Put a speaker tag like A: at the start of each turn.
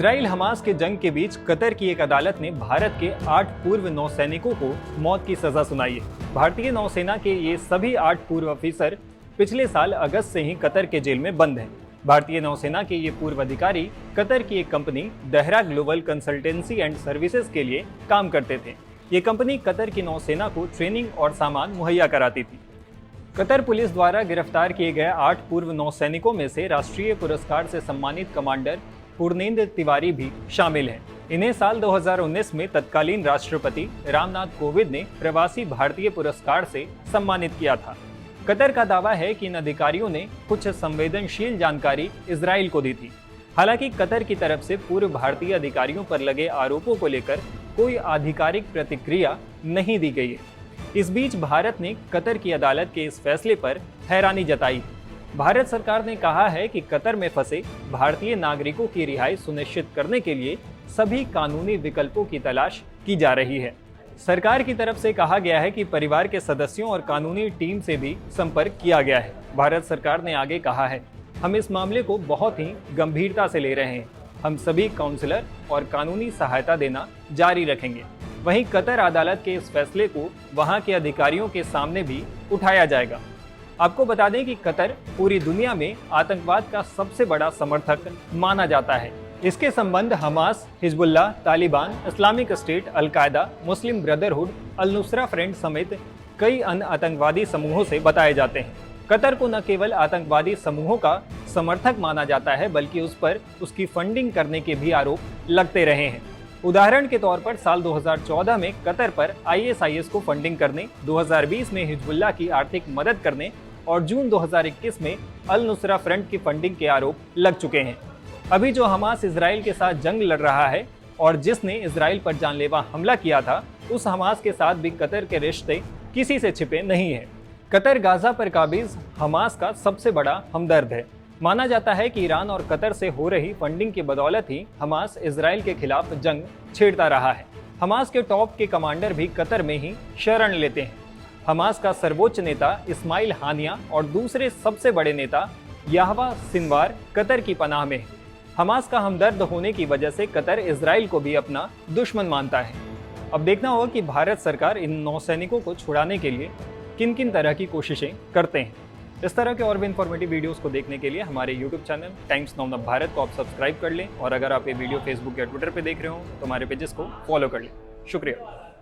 A: Israel Hamas के जंग के बीच कतर की एक अदालत ने भारत के 8 पूर्व नौसैनिकों को मौत की सजा सुनाई है। भारतीय नौसेना के ये सभी 8 पूर्व अफसर पिछले साल अगस्त से ही कतर के जेल में बंद हैं। भारतीय नौसेना के ये पूर्व अधिकारी कतर की एक company Dahra global consultancy and services के लिए काम करते थे। ये कंपनी कतर की नौसेना को ट्रेनिंग और सामान मुहैया कराती थी। कतर पुलिस द्वारा गिरफ्तार किए गए 8 पूर्व नौसैनिकों में से राष्ट्रीय पुरस्कार से सम्मानित कमांडर पूर्णेंद्र तिवारी भी शामिल हैं। इन्हें साल 2019 में तत्कालीन राष्ट्रपति रामनाथ कोविंद ने प्रवासी भारतीय पुरस्कार से सम्मानित किया था। कतर का दावा है कि इन अधिकारियों ने कुछ संवेदनशील जानकारी इजराइल को दी थी। हालांकि कतर की तरफ से पूर्व भारतीय अधिकारियों पर लगे आरोपों को लेकर कोई आधिकारिक प्रतिक्रिया नहीं दी गई है। इस बीच भारत ने कतर की अदालत के इस फैसले पर हैरानी जताई। भारत सरकार ने कहा है कि कतर में फंसे भारतीय नागरिकों की रिहाई सुनिश्चित करने के लिए सभी कानूनी विकल्पों की तलाश की जा रही है। सरकार की तरफ से कहा गया है कि परिवार के सदस्यों और कानूनी टीम से भी संपर्क किया गया है। भारत सरकार ने आगे कहा है, हम इस मामले को बहुत ही गंभीरता से ले रहे हैं। हम सभी काउंसलर और कानूनी सहायता देना जारी रखेंगे। वहीं कतर अदालत के इस फैसले को वहां के अधिकारियों के सामने भी उठाया जाएगा। आपको बता दें कि कतर पूरी दुनिया में आतंकवाद का सबसे बड़ा समर्थक माना जाता है। इसके संबंध Hamas, Hezbollah, Taliban, Islamic State, al Qaeda, Muslim Brotherhood, al Nusra front समेत कई अन्य आतंकवादी समूहों से बताए जाते हैं। कतर को न केवल आतंकवादी समूहों का समर्थक माना जाता है, बल्कि उस पर उसकी फंडिंग करने के भी आरोप लगते रहे हैं। उदाहरण के तौर पर साल 2014 में कतर पर ISIS को फंडिंग करने, 2020 में हिजबुल्लाह की आर्थिक मदद करने और जून 2021 में अल-नुसरा फ्रंट की फंडिंग के आरोप लग चुके हैं। अभी जो हमास इजराइल के साथ जंग लड़ रहा है और जिसने इजराइल पर जानलेवा हमला किया था, उस हमास के साथ भी कतर के रिश्ते किसी से छिपे नहीं है। कतर गाजा पर काबिज हमास का सबसे बड़ा हमदर्द है। माना जाता है कि ईरान और कतर से हो रही फंडिंग की बदौलत ही हमास इजराइल के खिलाफ जंग छेड़ता रहा है। हमास के टॉप के कमांडर भी कतर में ही शरण लेते हैं। हमास का सर्वोच्च नेता इस्माइल हानिया और दूसरे सबसे बड़े नेता याहवा सिनवार कतर की पनाह में है। हमास का हमदर्द होने की वजह से कतर इजराइल को भी अपना दुश्मन मानता है। अब देखना होगा कि भारत सरकार इन नौसैनिकों को छुड़ाने के लिए किन किन तरह की कोशिशें करते हैं। इस तरह के और भी इन्फॉर्मेटिव वीडियोस को देखने के लिए हमारे YouTube channel times now Bharat को आप सब्सक्राइब कर लें और अगर आप ये वीडियो फेसबुक या ट्विटर पे देख रहे हो तो हमारे पेजेस को फॉलो कर लें। शुक्रिया।